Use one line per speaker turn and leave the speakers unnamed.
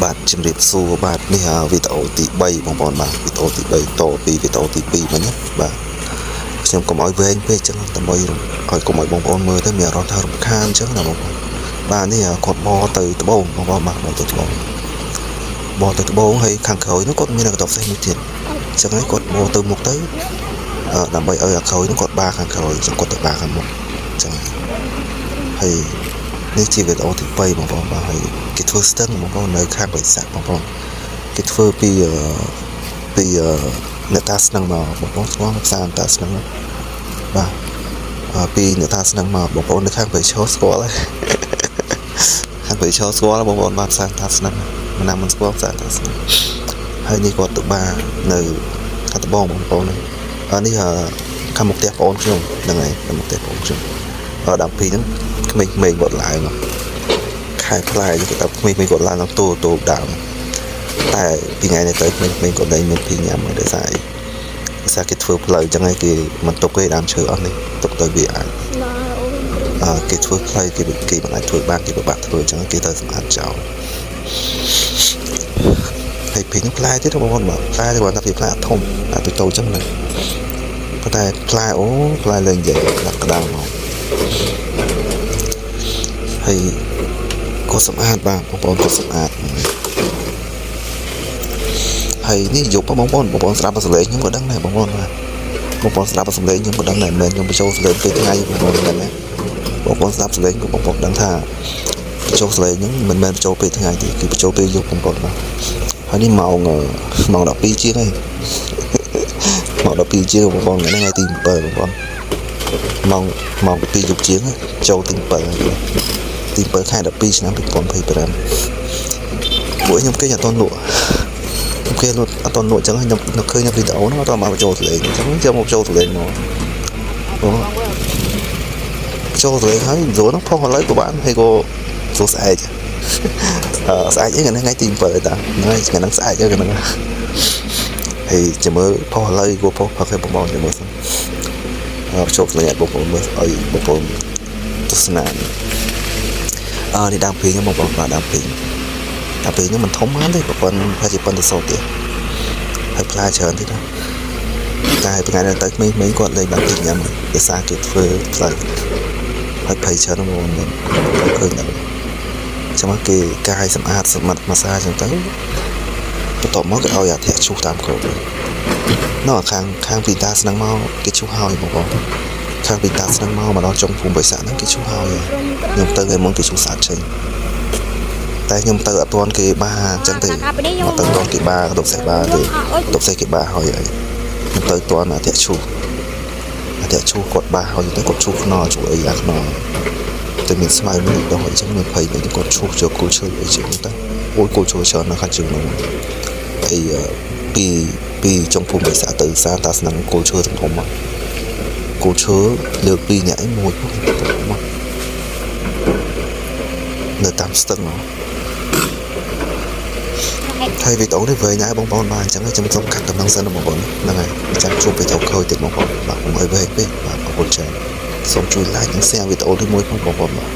បាទជំរាបសួរបាទនេះវីដេអូទី3បងប្អូនបាទវីដេអូទី3តពីវីដេអូទី2មិញណាបាទខ្ញុំកុំឲ្យវែងពេកចឹងដើម្បីឲ្យកុំឲ្យបងប្អូនមើលទៅមានអារម្មណ៍ថារំខានចឹងណាបងប្អូនបាទនេះគាត់បោទៅត្បូងបងប្អូនបាទបោទៅត្បូងហើយខាងក្រោយនោះគាត់មានកន្ទប់សេះមួយទៀតចឹងហើយគាត់បោទៅមុខទៅដើម្បីឲ្យអាក្រោយនោះគាត់បាខាងក្រោយចឹងគាត់ទៅបាខាងមុខចឹងហើយនេះជាវីដេអូទី3បងប្អូនបាទហើយគេធ្វើស្ទឹងបងប្អូននៅខាងបរិស័ទបងប្អូនគេធ្វើពីអ្នកតាស្នឹងមកបងប្អូនស្គាល់ផ្សារអ្នកតាស្នឹងបាទពីអ្នកតាស្នឹងមកបងប្អូននៅខាងបរិឈរស្គាល់ហើយខាងបរិឈរស្គាល់បងប្អូនបាទផ្សារអ្នកតាស្នឹងមិនណាមិនស្គាល់ផ្សារអ្នកតាស្នឹងហើយនេះគាត់ទៅបានៅខាងត្បូងបងប្អូននេះខាងមុខផ្ទះបងប្អូនខ្ញុំហ្នឹងហើយខាងមុខផ្ទះបងប្អូនខ្ញុំដល់ពីហ្នឹងក្មេងៗគាត់ឡើងខែផ្លែគេទៅក្មេងៗគាត់ឡើងដល់ទូដើមតែពីថ្ងៃនេះទៅក្មេងៗគាត់លែងមានពីញ៉ាំដោយសារគេធ្វើផ្លូវអញ្ចឹងហើយគេមិនទុកទេដើមឈើអស់នេះទុកទៅវាអាចគេធ្វើផ្លូវគេមិនអាចធ្វើបានគេពិបាកធ្វើអញ្ចឹងគេទៅសម្អាតចោលហើយពីនេះផ្លែទៀតបងប្អូនបាទផ្លែតែគាត់ថាវាផ្លែធំអាចទៅតូចអញ្ចឹងណាប៉ុន្តែផ្លែផ្លែលែងនិយាយដាក់ក្តៅមកហើយគាត់សម្អាតបាទបងប្អូនគាត់សម្អាតហើយនេះយប់បងប្អូនស្ដាប់សំឡេងខ្ញុំក៏ដឹងដែរបងប្អូនបាទបងប្អូនស្ដាប់សំឡេងខ្ញុំក៏ដឹងដែរមិនមែនខ្ញុំបញ្ចូលសំឡេងពេលថ្ងៃបងប្អូនដឹងដែរបងប្អូនស្ដាប់សំឡេងក៏បងប្អូនដឹងថាបញ្ចូលសំឡេងហ្នឹងមិនមែនបញ្ចូលពេលថ្ងៃទេគឺបញ្ចូលពេលយប់បងប្អូនបាទហើយនេះម៉ោង12ជាងហើយម៉ោង12ជាងបងប្អូនថ្ងៃទី7បងប្អូនម៉ោង12យប់ជាងចូលទី7ខែ12ឆ្នាំ2025ពួកខ្ញុំគេអត់តន់លក់គេលក់អត់តន់លក់អញ្ចឹងខ្ញុំឃើញនៅវីដេអូហ្នឹងអត់តន់មកចូលសលេងអញ្ចឹងយកមកចូលសលេងមកចូលសលេងហើយចូលហ្នឹងផុសឥឡូវក៏បានហើយក៏ចូលស្អែកស្អែកអីថ្ងៃទី7តាថ្ងៃហ្នឹងស្អែកអីហ្នឹងហើយចាំមើលផុសឥឡូវក៏ផុសផឹកឲ្យបងប្អូនចាំមើលសិនចូលសលេងឲ្យបងប្អូនមើលឲ្យបងប្អូនទស្សនានេះដើមពេញបងប្អូនបាទដើមពេញហ្នឹងមិនធំហ្នឹងទេប្រព័ន្ធថាជាប៉ុនទៅសោតទៀតហើយផ្លែច្រើនទៀតណាតែថ្ងៃនេះទៅក្មេងៗគាត់លេងបានពេញញ៉ាំដោយសារគេធ្វើផ្លូវហើយភ័យច្រើនបងប្អូនឃើញដល់ចាំមកគេកាយសម្អាតសម្បត្តិម៉ាសាអញ្ចឹងទៅបន្ទាប់មកគេឲ្យអាធាក់ឈូសតាមគ្របនៅខាងពីតាស្នឹងមកគេឈូសហើយបងប្អូនខាងពីតាស្នឹងមកដល់ចុងភូមិបរិស័ទហ្នឹងគេឈូសហើយខ្ញុំទៅឯមុនគេឈូសស្អាតចេញតែខ្ញុំទៅអត់ទាន់គេបាអញ្ចឹងទេអត់ទៅទាន់គេបាដុកសេះបាទេដុកសេះគេបាហើយខ្ញុំទៅទាន់អាធាក់ឈូសគាត់បាហើយទៅគាត់ឈូសខ្នល់ឈូសអីអាខ្នល់តែមានស្មៅមួយដុសអីចឹងមានភ័យវិញគាត់ឈូសយកគល់ឈើអីចឹងទៅអូយគល់ឈើច្រើនណាស់ខាត់ជើងនោះអីពីចុងភូមិបរិស័ទទៅសាតាស្នឹងគល់ឈើធំមកគល់ឈើលើកពីរនាក់ឯងមួយមកនៅតាមស្ទឹងហើយវីដេអូនេះវែងណាស់បងប្អូនបាទអញ្ចឹងខ្ញុំសូមកាត់ដំណឹងសិនបងប្អូនហ្នឹងហើយចាំជួបវីដេអូក្រោយទៀតបងប្អូនបាទកុំឲ្យវែងពេកបាទអរគុណច្រើនសូមជួយ like និង share វីដេអូនេះមួយផងបងប្អូនបាទ